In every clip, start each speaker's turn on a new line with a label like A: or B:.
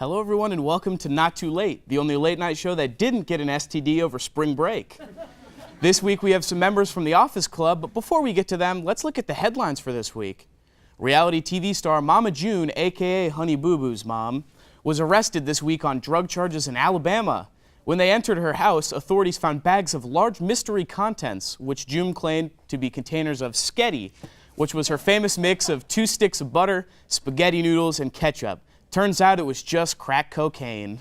A: Hello everyone and welcome to Not Too Late, the only late night show that didn't get an STD over spring break. This week we have some members from the Office Club, but before we get to them, let's look at the headlines for this week. Reality TV star Mama June, aka Honey Boo Boo's mom, was arrested this week on drug charges in Alabama. When they entered her house, authorities found bags of large mystery contents, which June claimed to be containers of sketty, which was her famous mix of 2 sticks of butter, spaghetti noodles, and ketchup. Turns out it was just crack cocaine.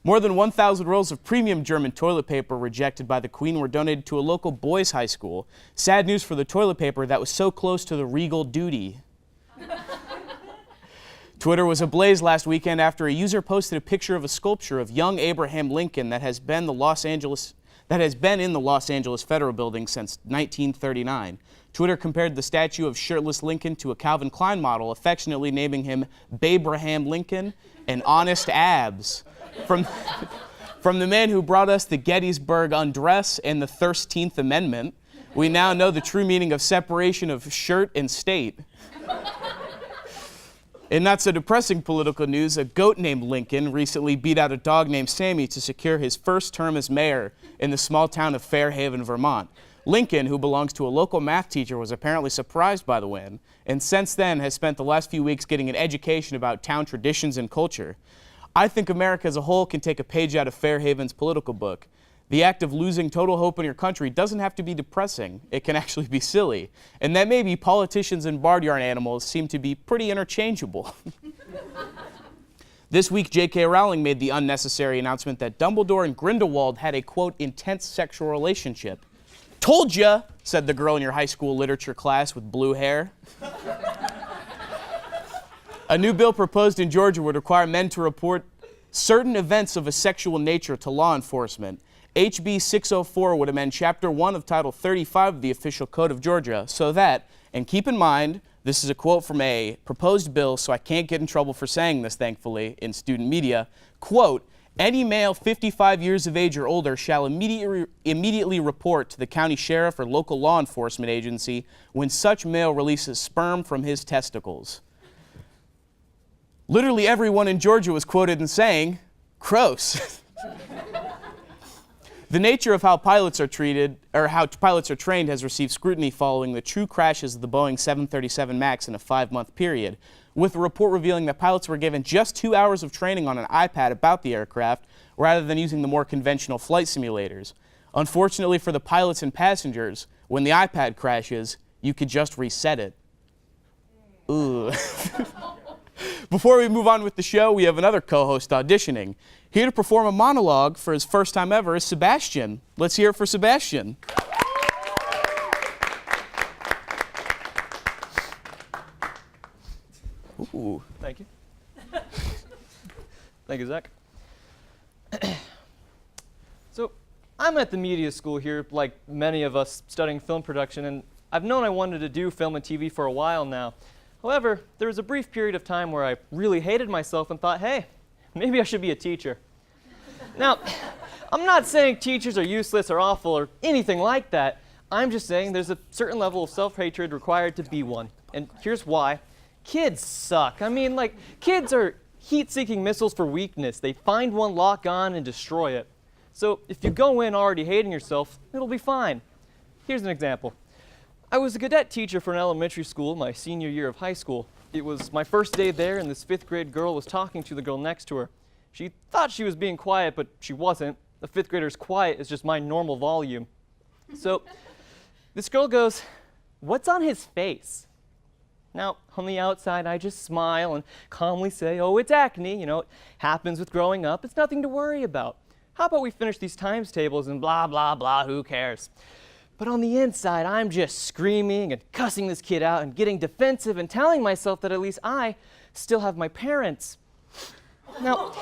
A: More than 1,000 rolls of premium German toilet paper rejected by the Queen were donated to a local boys' high school. Sad news for the toilet paper that was so close to the regal duty. Twitter was ablaze last weekend after a user posted a picture of a sculpture of young Abraham Lincoln that has been in the Los Angeles Federal Building since 1939. Twitter compared the statue of shirtless Lincoln to a Calvin Klein model, affectionately naming him Babraham Lincoln and Honest Abs. From the man who brought us the Gettysburg Undress and the 13th Amendment, we now know the true meaning of separation of shirt and state. In not so depressing political news, a goat named Lincoln recently beat out a dog named Sammy to secure his first term as mayor in the small town of Fairhaven, Vermont. Lincoln, who belongs to a local math teacher, was apparently surprised by the win, and since then has spent the last few weeks getting an education about town traditions and culture. I think America as a whole can take a page out of Fairhaven's political book. The act of losing total hope in your country doesn't have to be depressing. It can actually be silly. And that maybe politicians and barnyard animals seem to be pretty interchangeable. This week, J.K. Rowling made the unnecessary announcement that Dumbledore and Grindelwald had a, quote, intense sexual relationship. Told ya, said the girl in your high school literature class with blue hair. A new bill proposed in Georgia would require men to report certain events of a sexual nature to law enforcement. HB 604 would amend Chapter 1 of Title 35 of the Official Code of Georgia so that, and keep in mind, this is a quote from a proposed bill, so I can't get in trouble for saying this, thankfully, in student media, quote, any male 55 years of age or older shall immediately report to the county sheriff or local law enforcement agency when such male releases sperm from his testicles. Literally everyone in Georgia was quoted in saying, gross. The nature of how pilots are treated, or how pilots are trained, has received scrutiny following the true crashes of the Boeing 737 MAX in a 5-month period, with a report revealing that pilots were given just 2 hours of training on an iPad about the aircraft, rather than using the more conventional flight simulators. Unfortunately for the pilots and passengers, when the iPad crashes, you could just reset it. Ooh. Before we move on with the show, we have another co-host auditioning. Here to perform a monologue for his first time ever is Sebastian. Let's hear it for Sebastian. Ooh.
B: Thank you. Thank you, Zach. So, I'm at the media school here, like many of us studying film production, and I've known I wanted to do film and TV for a while now. However, there was a brief period of time where I really hated myself and thought, hey, maybe I should be a teacher. Now, I'm not saying teachers are useless or awful or anything like that. I'm just saying there's a certain level of self-hatred required to be one. And here's why. Kids suck. I mean, like, kids are heat-seeking missiles for weakness. They find one, lock on, and destroy it. So if you go in already hating yourself, it'll be fine. Here's an example. I was a cadet teacher for an elementary school my senior year of high school. It was my first day there, and this 5th grade girl was talking to the girl next to her. She thought she was being quiet, but she wasn't. The 5th grader's quiet is just my normal volume. So this girl goes, "What's on his face?" Now, on the outside, I just smile and calmly say, "Oh, it's acne. You know, it happens with growing up. It's nothing to worry about. How about we finish these times tables and blah, blah, blah, who cares?" But on the inside, I'm just screaming and cussing this kid out and getting defensive and telling myself that at least I still have my parents. Now,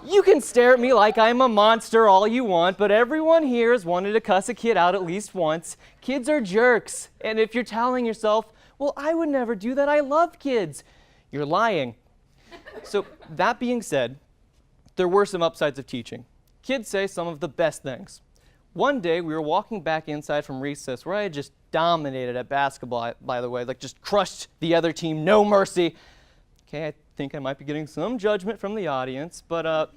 B: you can stare at me like I'm a monster all you want, but everyone here has wanted to cuss a kid out at least once. Kids are jerks. And if you're telling yourself, well, I would never do that, I love kids, you're lying. So that being said, there were some upsides of teaching. Kids say some of the best things. One day, we were walking back inside from recess, where I had just dominated at basketball, by the way, like just crushed the other team, no mercy. Okay, I think I might be getting some judgment from the audience, but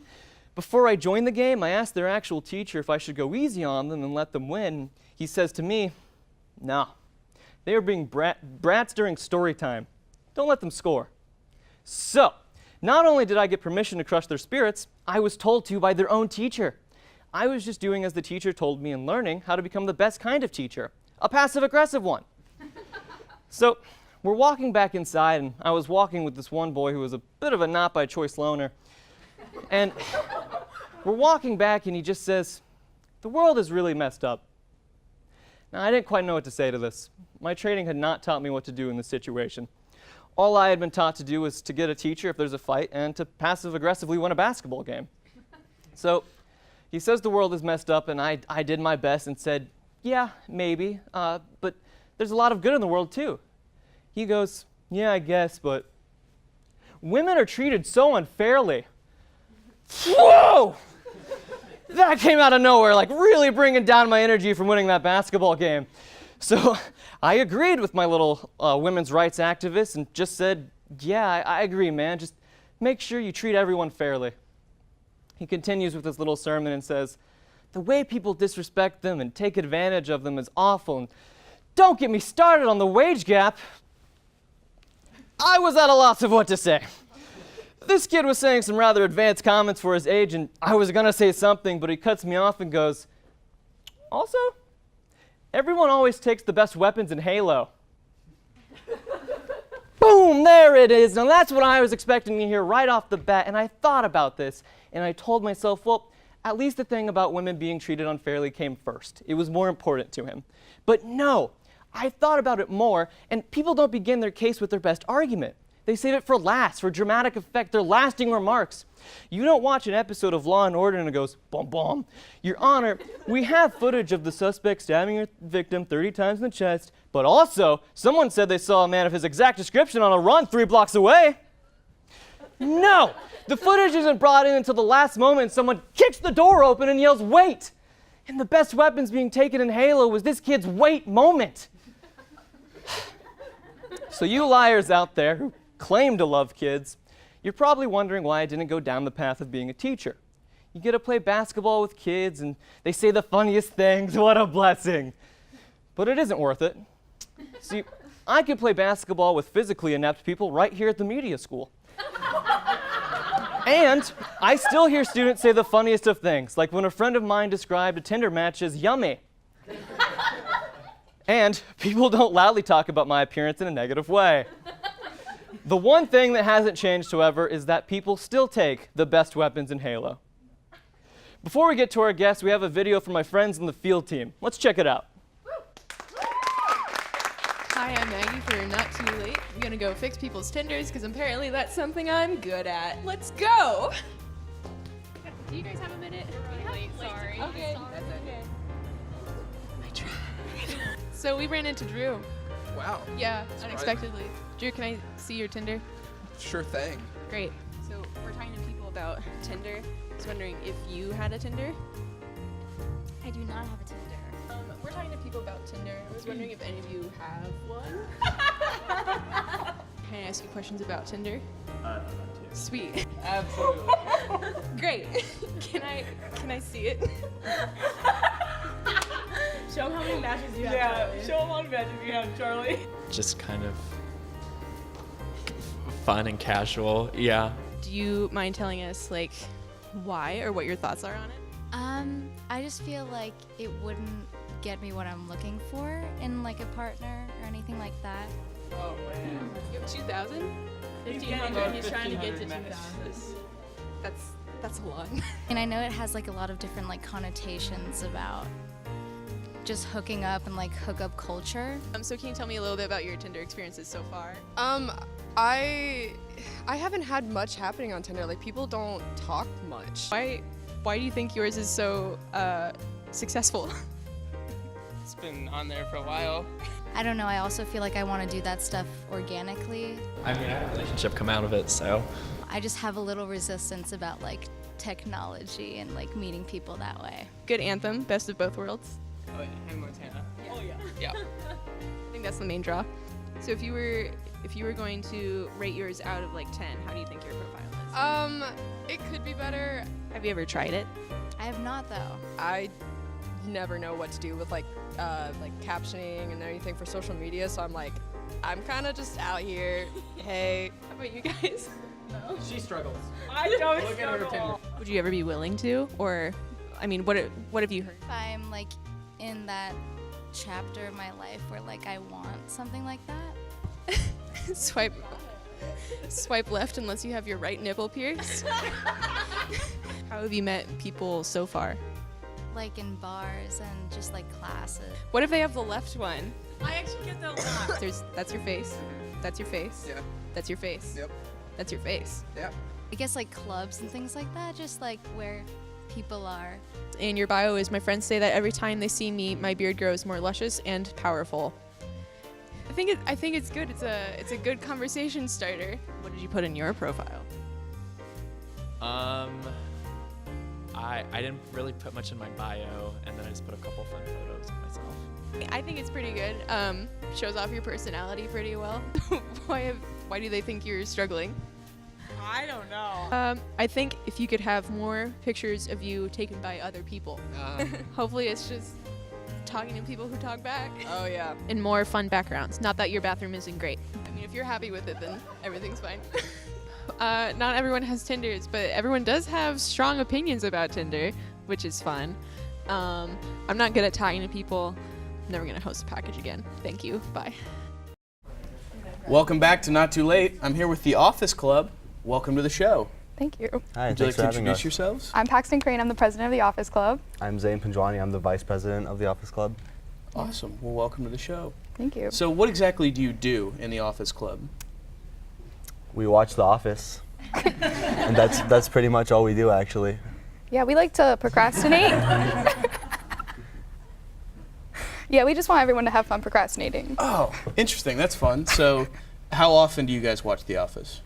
B: before I joined the game, I asked their actual teacher if I should go easy on them and let them win. He says to me, "No, they are being brats during story time. Don't let them score." So, not only did I get permission to crush their spirits, I was told to by their own teacher. I was just doing as the teacher told me and learning how to become the best kind of teacher, a passive-aggressive one. So, we're walking back inside, and I was walking with this one boy who was a bit of a not-by-choice loner. And we're walking back, and he just says, "The world is really messed up." Now, I didn't quite know what to say to this. My training had not taught me what to do in this situation. All I had been taught to do was to get a teacher if there's a fight and to passive-aggressively win a basketball game. So he says the world is messed up, and I did my best and said, "Yeah, maybe, but there's a lot of good in the world, too." He goes, "Yeah, I guess, but women are treated so unfairly." Whoa! That came out of nowhere, like really bringing down my energy from winning that basketball game. So I agreed with my little women's rights activist and just said, "Yeah, I agree, man. Just make sure you treat everyone fairly." He continues with his little sermon and says, "The way people disrespect them and take advantage of them is awful. And don't get me started on the wage gap." I was at a loss of what to say. This kid was saying some rather advanced comments for his age, and I was going to say something, but he cuts me off and goes, "Also, everyone always takes the best weapons in Halo." Boom, there it is. Now that's what I was expecting to hear right off the bat, and I thought about this, and I told myself, well, at least the thing about women being treated unfairly came first. It was more important to him. But no, I thought about it more, and people don't begin their case with their best argument. They save it for last, for dramatic effect, their lasting remarks. You don't watch an episode of Law & Order and it goes, "Bum bum. Your Honor, we have footage of the suspect stabbing your victim 30 times in the chest, but also someone said they saw a man of his exact description on a run 3 blocks away." No, the footage isn't brought in until the last moment someone kicks the door open and yells, "Wait!" And the best weapons being taken in Halo was this kid's wait moment. So you liars out there who claim to love kids, you're probably wondering why I didn't go down the path of being a teacher. You get to play basketball with kids and they say the funniest things. What a blessing. But it isn't worth it. See, I could play basketball with physically inept people right here at the media school. And I still hear students say the funniest of things, like when a friend of mine described a Tinder match as yummy. And people don't loudly talk about my appearance in a negative way. The one thing that hasn't changed, however, is that people still take the best weapons in Halo. Before we get to our guests, we have a video from my friends in the field team. Let's check it out.
C: Hi, I'm Maggie for Not Too Late. I'm gonna go fix people's Tinders because apparently that's something I'm good at. Let's go!
D: Do you guys have a minute? We're really late. Sorry.
C: Okay, that's okay. I tried. So we ran into Drew.
E: Wow.
C: Yeah,
E: Surprising.
C: unexpectedly. Drew, can I see your Tinder?
E: Sure thing.
C: Great. So we're talking to people about Tinder. I was wondering if you had a Tinder.
D: I do not have a Tinder.
C: We're talking to people about Tinder. I was wondering if any of you have one. Can I ask you questions about Tinder? Sweet.
B: Absolutely.
C: Great. Can I see it? Show them how many matches you have.
F: Yeah, show them how many matches you have, Charlie.
G: Just kind of fun and casual, yeah.
C: Do you mind telling us like why or what your thoughts are on it?
D: I just feel like it wouldn't get me what I'm looking for in like a partner or anything like that.
F: Oh man.
C: You have 2,000?
F: 1,500.
C: He's trying to get to
F: 1,500
C: 2,000. That's a lot.
D: And I know it has like a lot of different like connotations about just hooking up and like hookup culture.
C: So can you tell me a little bit about your Tinder experiences so far?
H: I haven't had much happening on Tinder. Like, people don't talk much.
C: Why do you think yours is so successful?
F: It's been on there for a while.
D: I don't know, I also feel like I want to do that stuff organically.
G: I mean, I had a relationship come out of it, so.
D: I just have a little resistance about like technology and like meeting people that way.
C: Good anthem, best of both worlds.
F: Oh yeah, Hannah Montana. Oh yeah. Yeah.
C: I think that's the main draw. So if you were if you were going to rate yours out of like 10, how do you think your profile is?
H: It could be better.
C: Have you ever tried it?
D: I have not though.
H: I never know what to do with like captioning and everything for social media, so I'm kind of just out here. Hey,
C: How about you guys?
B: She struggles.
F: I don't
B: Look at her opinion.
C: Would you ever be willing to? Or, I mean, what have you heard?
D: If I'm like in that chapter of my life where like I want something like that.
C: Swipe left unless you have your right nipple pierced. How have you met people so far?
D: Like in bars and just like classes.
C: What if they have the left one?
F: I actually get that a lot.
C: That's your face. That's your face.
E: Yeah.
C: That's your face.
E: Yep.
C: That's your face.
E: Yeah.
D: I guess like clubs and things like that, just like where people are.
C: And your bio is, my friends say that every time they see me, my beard grows more luscious and powerful. I think it's good. It's a good conversation starter. What did you put in your profile?
G: I didn't really put much in my bio, and then I just put a couple fun photos of myself.
C: I think it's pretty good. Shows off your personality pretty well. Why do they think you're struggling?
F: I don't know.
C: I think if you could have more pictures of you taken by other people. Hopefully it's just talking to people who talk back.
H: oh yeah.
C: And more fun backgrounds. Not that your bathroom isn't great. I mean, if you're happy with it, then everything's fine. Not everyone has Tinders, but everyone does have strong opinions about Tinder, which is fun. I'm not good at talking to people. I'm never gonna host a package again. Thank you. Bye.
A: Welcome back to Not Too Late. I'm here with the Office Club. Welcome to the show.
I: Thank you.
J: Hi,
A: Would you like
J: thanks
A: to
J: for having
A: introduce
J: us.
A: yourselves?
I: I'm Paxton Crane. I'm the president of the Office Club.
J: I'm Zayn Panjwani. I'm the vice president of the Office Club.
A: Awesome. Well, welcome to the show.
I: Thank you.
A: So what exactly do you do in the Office Club?
J: We watch The Office, and that's pretty much all we do, actually.
I: Yeah, we like to procrastinate. Yeah, we just want everyone to have fun procrastinating.
A: Oh, interesting. That's fun. So how often do you guys watch The Office?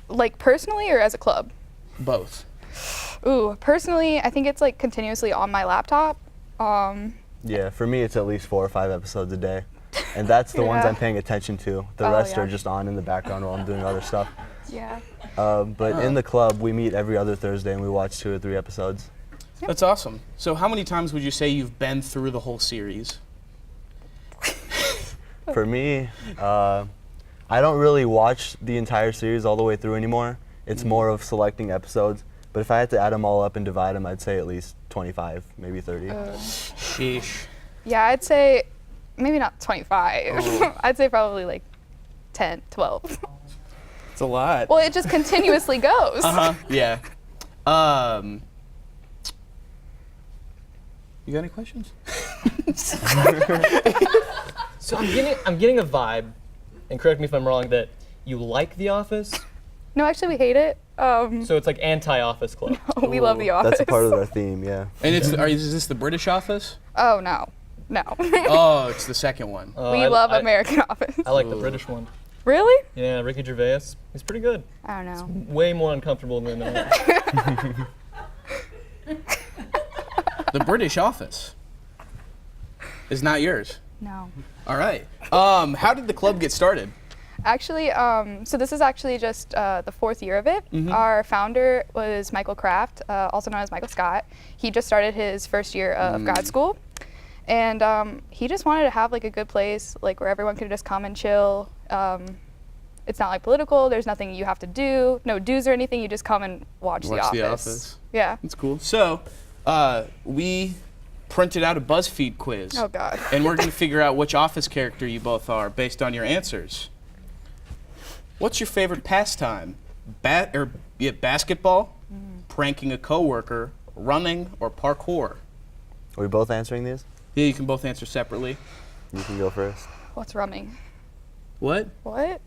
I: Like personally or as a club?
A: Both.
I: Ooh, personally, I think it's like continuously on my laptop.
J: Yeah, for me, it's at least 4 or 5 episodes a day, and that's the ones
I: Yeah.
J: I'm paying attention to. The
I: Oh,
J: rest
I: yeah.
J: are just on in the background while I'm doing other stuff.
I: Yeah.
J: But in the club, we meet every other Thursday, and we watch 2 or 3 episodes.
A: That's awesome. So how many times would you say you've been through the whole series?
J: For me, I don't really watch the entire series all the way through anymore. It's more of selecting episodes. But if I had to add them all up and divide them, I'd say at least 25, maybe 30.
A: Sheesh.
I: Yeah, I'd say maybe not 25.
A: Oh.
I: I'd say probably like 10, 12.
A: It's a lot.
I: Well, it just continuously goes.
A: Uh-huh. Yeah. You got any questions?
B: So I'm getting a vibe, and correct me if I'm wrong, that you like The Office.
I: No, actually, we hate it.
B: So it's like anti-Office Club.
I: We love The Office.
J: That's a part of our theme, yeah.
A: And is this the British Office?
I: Oh, no. No.
A: Oh, it's the second one.
I: We love American Office.
B: I like the British one.
I: Really?
B: Yeah, Ricky Gervais. He's pretty good.
I: I don't know.
B: Way more uncomfortable than
A: The British Office is not yours.
I: No.
A: All right. How did the club get started?
I: Actually, so this is actually just the 4th year of it. Our founder was Michael Kraft, also known as Michael Scott. He just started his first year of grad school. And he just wanted to have like a good place, like where everyone could just come and chill. It's not like political. There's nothing you have to do, no dues or anything. You just come and watch The Office. Yeah.
A: That's cool. So we printed out a BuzzFeed quiz.
I: Oh God.
A: And we're going to figure out which Office character you both are based on your answers. What's your favorite pastime? Basketball, pranking a coworker, running, or parkour?
J: Are we both answering these?
A: Yeah, you can both answer separately.
J: You can go first.
I: What's rumming?
A: What?
I: What?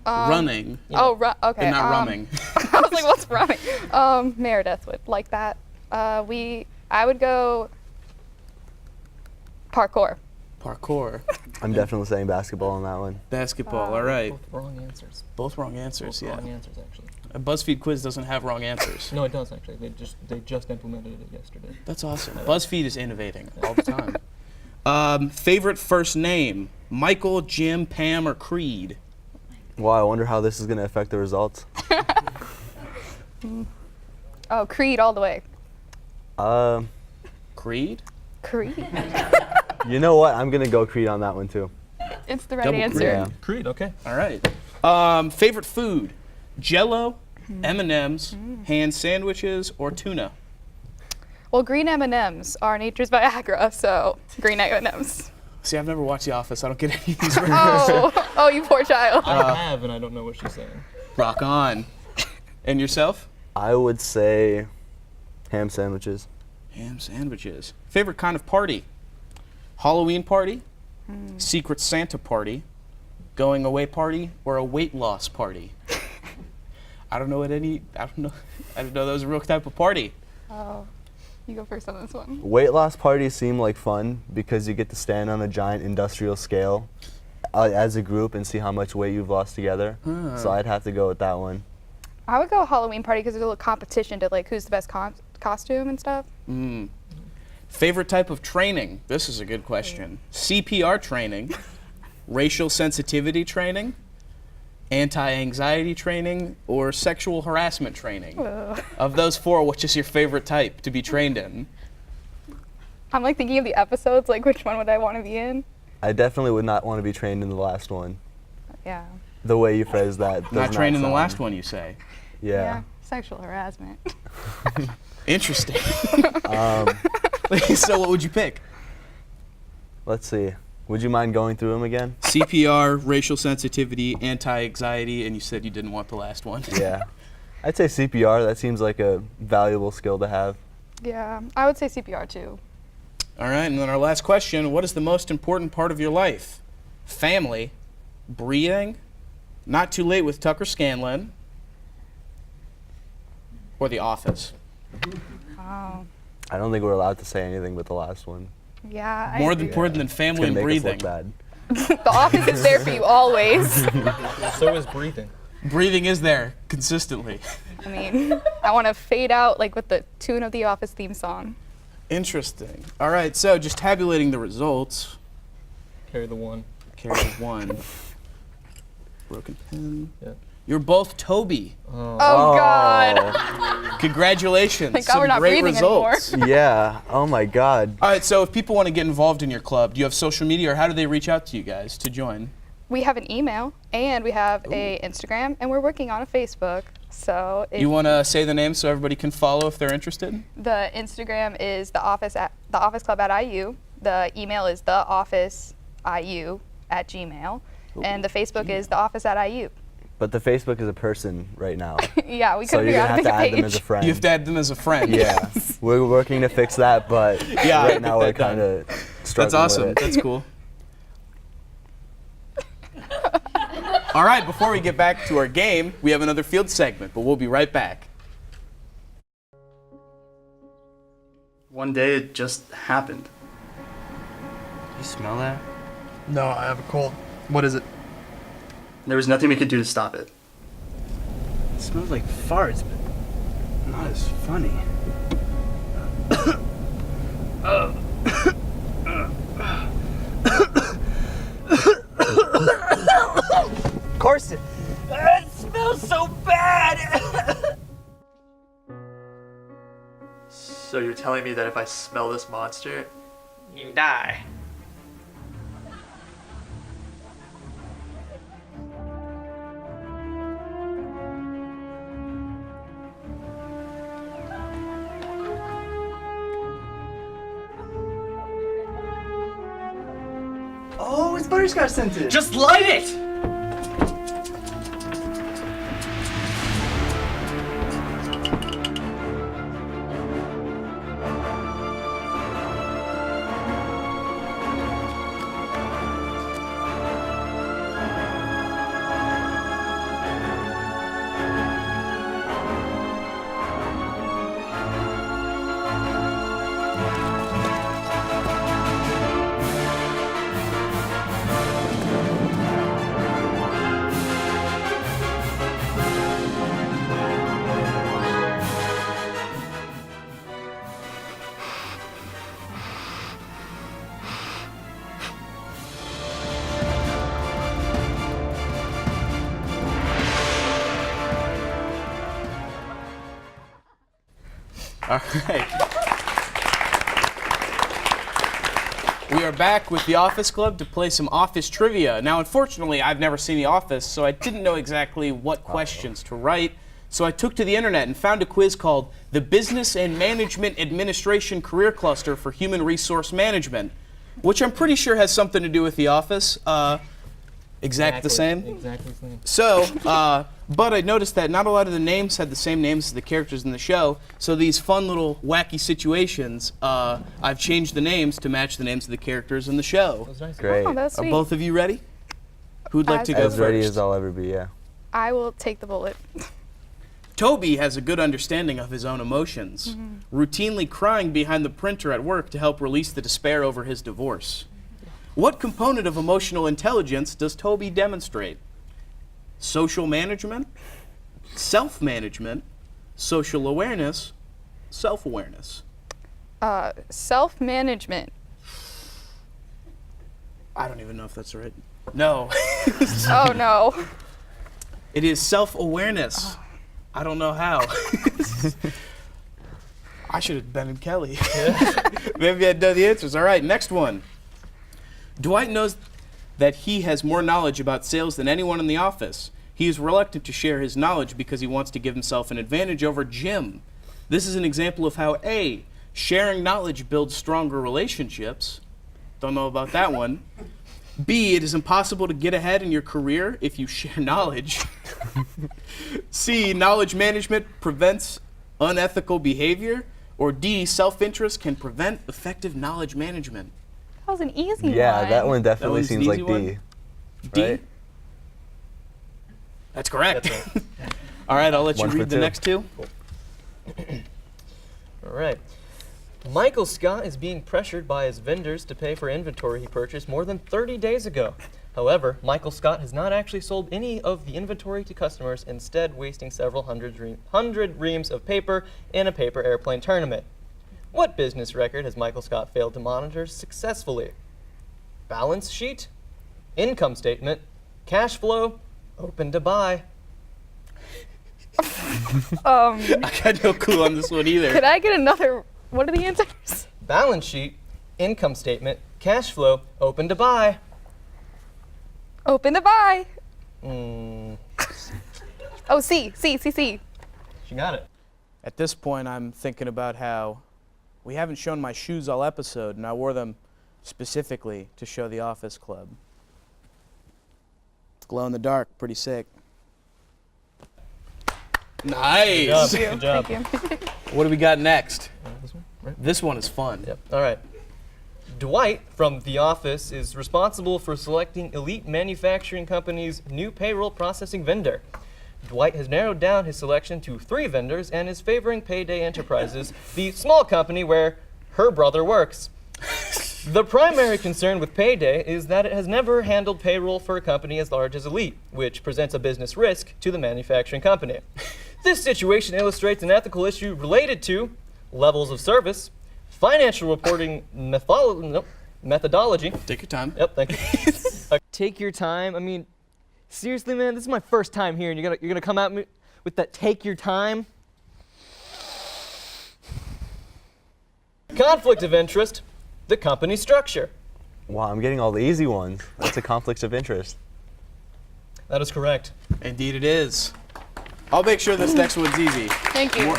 A: Running.
I: Oh, okay.
A: And not rumming.
I: I was like, what's rumming? Meredith would like that. I would go parkour.
A: Parkour.
J: I'm definitely saying basketball on that one.
A: Basketball. All right.
B: Both wrong answers.
A: Both wrong answers.
B: Both
A: Yeah.
B: wrong answers, actually.
A: A BuzzFeed quiz doesn't have wrong answers.
B: No, it does actually. They just implemented it yesterday.
A: That's awesome. BuzzFeed is innovating all the time. Favorite first name? Michael, Jim, Pam, or Creed?
J: Well, I wonder how this is going to affect the results.
I: Oh, Creed all the way.
A: Creed?
I: Creed.
J: You know what? I'm going to go Creed on that one too.
I: It's the right
A: Double
I: answer.
A: Creed.
J: Yeah.
B: Creed, okay.
A: All right. Favorite food? Jello, M&Ms, hand sandwiches, or tuna?
I: Well, green M&Ms are nature's Viagra, so green M&Ms.
A: See, I've never watched The Office. I don't get any of these
I: Oh, you poor child.
B: I have, and I don't know what she's saying.
A: Rock on. And yourself?
J: I would say ham sandwiches.
A: Ham sandwiches. Favorite kind of party? Halloween party, Secret Santa party, going away party, or a weight loss party? I don't know. I didn't know that was a real type of party.
I: Oh, you go first on this one.
J: Weight loss parties seem like fun because you get to stand on a giant industrial scale as a group and see how much weight you've lost together. So I'd have to go with that one.
I: I would go Halloween party because there's a little competition to like who's the best costume and stuff.
A: Favorite type of training? This is a good question. CPR training, racial sensitivity training, anti-anxiety training, or sexual harassment training? Of those four, which is your favorite type to be trained in?
I: I'm like thinking of the episodes, like which one would I want to be in?
J: I definitely would not want to be trained in the last one.
I: Yeah.
J: The way you phrase that. does
A: Not trained in the
J: sound-
A: last one, you say?
J: Yeah.
I: Sexual harassment.
A: Interesting. So what would you pick?
J: Let's see. Would you mind going through them again?
A: CPR, racial sensitivity, anti-anxiety, and you said you didn't want the last one.
J: Yeah. I'd say CPR. That seems like a valuable skill to have.
I: Yeah, I would say CPR too.
A: All right, and then our last question, what is the most important part of your life? Family, breathing, Not Too Late with Tucker Scanlon, or The Office?
I: Oh.
J: I don't think we're allowed to say anything but the last one.
I: Yeah.
A: More important than
J: It's
A: family
J: gonna
A: and
J: make us
A: breathing.
J: look bad.
I: The Office is there for you always.
B: So is breathing.
A: Breathing is there consistently.
I: I mean, I want to fade out like with the tune of the Office theme song.
A: Interesting. All right, so just tabulating the results.
B: Carry the one.
A: Carry the one. Broken pen.
B: Yeah.
A: You're both Toby.
I: Oh God.
A: Congratulations.
I: Thank God
A: Some
I: we're not
A: great
I: breathing
A: results.
J: Yeah. Oh my God.
A: All right, so if people want to get involved in your club, do you have social media, or how do they reach out to you guys to join?
I: We have an email and we have a Instagram and we're working on a Facebook. So if
A: You want to say the name so everybody can follow if they're interested?
I: the Instagram is the office club at IU. The email is theofficeiu@gmail. And the Facebook is the office at IU.
J: But the Facebook is a person right now.
I: Yeah, we
J: So
I: couldn't
J: you're
I: figure
J: gonna have
I: out how to make
J: to
I: a
J: add them as
I: page.
J: a friend.
A: You have to add them as a friend.
J: Yeah. We're working to fix that, but
A: Yeah,
J: right now we're
A: get that
J: kind of struggling
A: That's awesome.
J: with it.
A: That's cool. All right, before we get back to our game, we have another field segment, but we'll be right back.
K: One day it just happened.
L: You smell that?
K: No, I have a cold. What is it? There was nothing we could do to stop it.
L: It smells like farts, but not as funny.
M: Carson! It smells so bad!
K: So you're telling me that if I smell this monster,
M: You die.
L: Oh, it's butterscotch scented.
M: Just light it!
A: All right. We are back with the Office Club to play some Office trivia. Now, unfortunately, I've never seen The Office, so I didn't know exactly what questions to write. So I took to the internet and found a quiz called the Business and Management Administration Career Cluster for Human Resource Management, which I'm pretty sure has something to do with The Office. Exactly the same?
B: Exactly the same.
A: So, but I noticed that not a lot of the names had the same names as the characters in the show. So these fun little wacky situations, I've changed the names to match the names of the characters in the show.
J: Great.
I: Oh, that's
A: Are
I: sweet.
A: both of you ready? Who'd like to go
J: As ready
A: first?
J: as I'll ever be, yeah.
I: I will take the bullet.
A: Toby has a good understanding of his own emotions, routinely crying behind the printer at work to help release the despair over his divorce. What component of emotional intelligence does Toby demonstrate? Social management, self-management, social awareness, self-awareness.
I: Self-management.
A: I don't even know if that's right. No.
I: Oh, no.
A: It is self-awareness. I don't know how. I should have been in Kelly. Maybe I'd know the answers. All right, next one. Dwight knows that he has more knowledge about sales than anyone in the office. He is reluctant to share his knowledge because he wants to give himself an advantage over Jim. This is an example of how A, sharing knowledge builds stronger relationships. Don't know about that one. B, it is impossible to get ahead in your career if you share knowledge. C, knowledge management prevents unethical behavior. Or D, self-interest can prevent effective knowledge management.
I: That was an easy one.
J: Yeah, that one definitely
A: one's an
J: seems like
A: easy
J: D.
A: one? D?
J: Right?
A: That's correct. All right, I'll let you
J: One for
A: read the
J: two.
A: next two.
B: All right. Michael Scott is being pressured by his vendors to pay for inventory he purchased more than 30 days ago. However, Michael Scott has not actually sold any of the inventory to customers, instead wasting several hundred reams of paper in a paper airplane tournament. What business record has Michael Scott failed to monitor successfully? Balance sheet, income statement, cash flow, open to buy.
A: I got no clue on this one either.
I: Could I get another? What are the answers?
B: Balance sheet, income statement, cash flow, open to buy.
I: Open to buy.
B: Mm,
I: Oh, C.
B: she got it.
A: At this point, I'm thinking about how we haven't shown my shoes all episode, and I wore them specifically to show the Office Club. Glow in the dark, pretty sick. Nice.
B: Good job.
I: Thank you.
A: What do we got next?
B: This one, right?
A: This one is fun.
B: Yep. All right. Dwight from The Office is responsible for selecting Elite Manufacturing Company's new payroll processing vendor. Dwight has narrowed down his selection to 3 vendors and is favoring Payday Enterprises, the small company where her brother works. The primary concern with Payday is that it has never handled payroll for a company as large as Elite, which presents a business risk to the manufacturing company. This situation illustrates an ethical issue related to levels of service, financial reporting methodology.
A: Take your time.
B: Yep, thank you. Take your time. I mean, seriously, man, this is my first time here, and you're gonna come at me with that take your time? Conflict of interest, the company structure.
J: Wow, I'm getting all the easy ones. That's a conflict of interest.
B: That is correct.
A: Indeed it is. I'll make sure this next one's easy.
I: Thank you.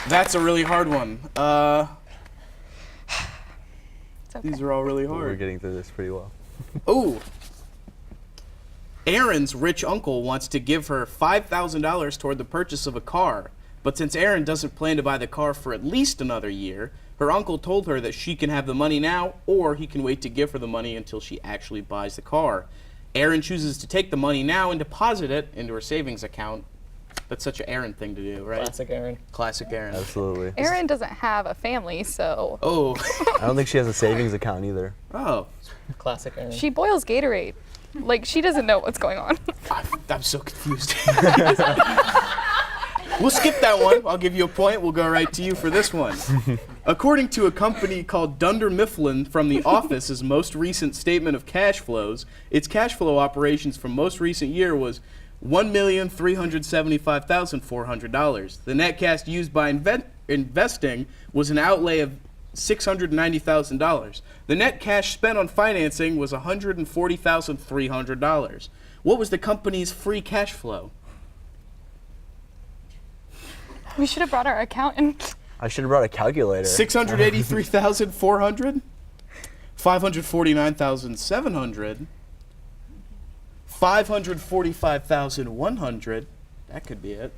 A: That's a really hard one.
I: It's okay.
A: These are all really
J: We're
A: hard.
J: getting through this pretty well.
A: Ooh. Erin's rich uncle wants to give her $5,000 toward the purchase of a car, but since Erin doesn't plan to buy the car for at least another year, her uncle told her that she can have the money now, or he can wait to give her the money until she actually buys the car. Erin chooses to take the money now and deposit it into her savings account. That's such an Erin thing to do, right?
B: Classic Aaron.
A: Classic Erin.
J: Absolutely.
I: Erin doesn't have a family, so
A: Oh.
J: I don't think she has a savings account either.
A: Oh.
B: Classic Aaron.
I: she boils Gatorade. Like, she doesn't know what's going on.
A: I'm so confused. We'll skip that one. I'll give you a point. We'll go right to you for this one. According to a company called Dunder Mifflin from The Office's most recent statement of cash flows, its cash flow operations from most recent year was $1,375,400. The net cash used by investing was an outlay of $690,000. The net cash spent on financing was $140,300. What was the company's free cash flow?
I: We should have brought our accountant.
J: I should have brought a calculator.
A: 683,400, 549,700, 545,100. That could be it.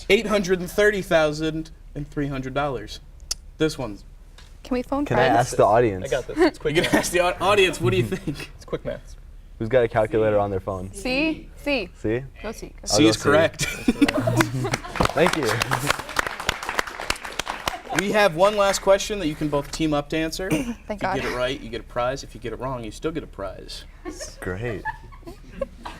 A: $830,300. This one's.
I: Can we phone
J: Can I
I: friends?
J: ask the audience?
B: I got this. It's quick
A: You're gonna ask the audience. What do you think?
B: It's quick maths.
J: Who's got a calculator on their phone?
I: C.
J: See?
I: Go C. Go
A: C is correct.
J: Thank you.
A: We have one last question that you can both team up to answer.
I: Thank God.
A: If you get it right, you get a prize. If you get it wrong, you still get a prize.
J: Great.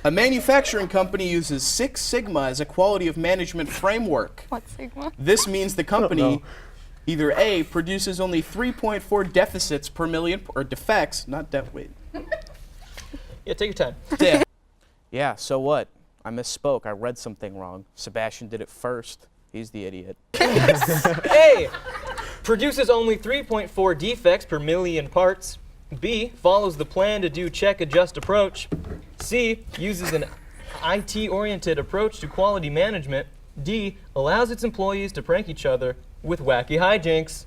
A: A manufacturing company uses Six Sigma as a quality of management framework.
I: What Sigma?
A: This means the company either A, produces only 3.4 deficits per million, or defects, not wait.
B: Yeah, take your time.
A: Yeah, so what? I misspoke. I read something wrong. Sebastian did it first. He's the idiot.
B: A, produces only 3.4 defects per million parts. B, follows the plan to do check, adjust approach. C, uses an IT-oriented approach to quality management. D, allows its employees to prank each other with wacky hijinks.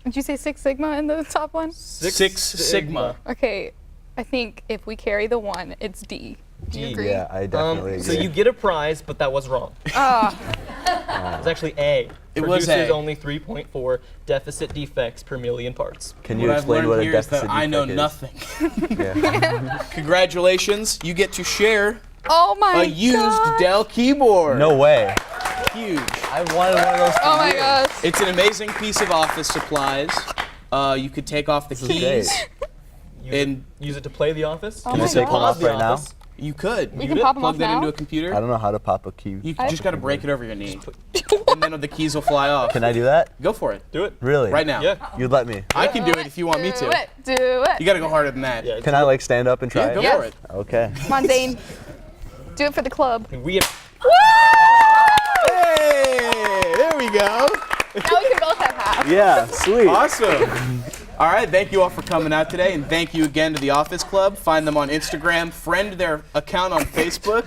I: Did you say Six Sigma in the top one?
A: Six Sigma.
I: Okay, I think if we carry the one, it's D. Do you
B: D.
I: agree?
J: Yeah, I definitely agree.
B: So you get a prize, but that was wrong. It was actually A.
A: It was
B: produces
A: A.
B: only 3.4 deficit defects per million parts.
J: Can you
A: What I've
J: explain
A: learned
J: what a
A: here is
J: deficit
A: that I know
J: defect is?
A: nothing.
J: Yeah.
A: Congratulations, you get to share
I: Oh my
A: a used
I: God.
A: Dell keyboard.
J: No way.
A: Huge.
J: I wanted one of those for
I: Oh my
J: years.
I: gosh.
A: It's an amazing piece of office supplies. You could take off the
J: This is
A: keys.
J: great.
A: And
B: Use it to play The Office.
I: Oh
J: Can
I: my
J: I take them
I: God.
J: off right now?
A: you could.
I: We
A: You
I: can
A: could
I: pop 'em
A: plug
I: off
A: that
I: now?
A: into a computer.
J: I don't know how to pop a key.
A: You just got to break it over your knee. And then the keys will fly off.
J: Can I do that?
A: Go for it.
B: Do it.
J: Really?
A: Right now.
B: Yeah.
J: You'd let me.
A: I can do it if you want me
I: Do
A: to.
I: it. Do it.
A: You got to go harder than that.
B: Yeah.
J: Can I like stand up and try
A: Yeah, go
J: it?
A: for it.
J: Okay.
I: Come on, Zane. Do it for the club.
B: We have
A: Hey, there we go.
I: Now we can both have half.
J: Yeah, sweet.
A: Awesome. All right, thank you all for coming out today, and thank you again to the Office Club. Find them on Instagram, friend their account on Facebook,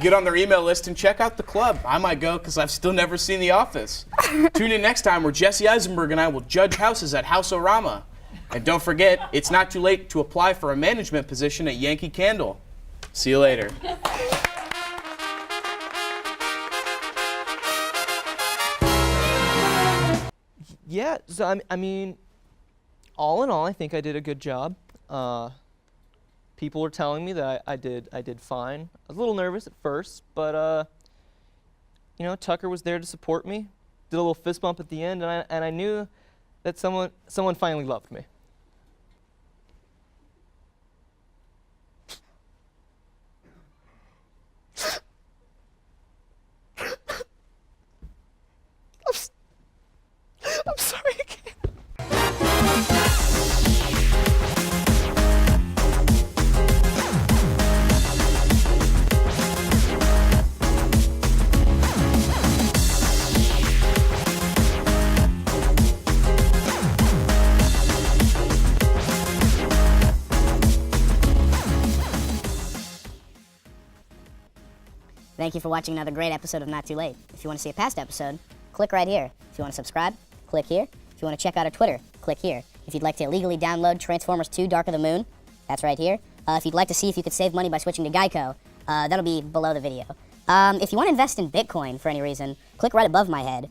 A: get on their email list, and check out the club. I might go because I've still never seen The Office. Tune in next time where Jesse Eisenberg and I will judge houses at House-O-Rama. And don't forget, it's not too late to apply for a management position at Yankee Candle. See you later.
B: Yeah, so I mean, all in all, I think I did a good job. People were telling me that I did fine. I was a little nervous at first, but you know, Tucker was there to support me. Did a little fist bump at the end, and I knew that someone finally loved me. I'm sorry again.
N: Thank you for watching another great episode of Not Too Late. If you want to see a past episode, click right here. If you want to subscribe, click here. If you want to check out our Twitter, click here. If you'd like to illegally download Transformers 2 Dark of the Moon, that's right here. If you'd like to see if you could save money by switching to Geico, that'll be below the video. If you want to invest in Bitcoin for any reason, click right above my head.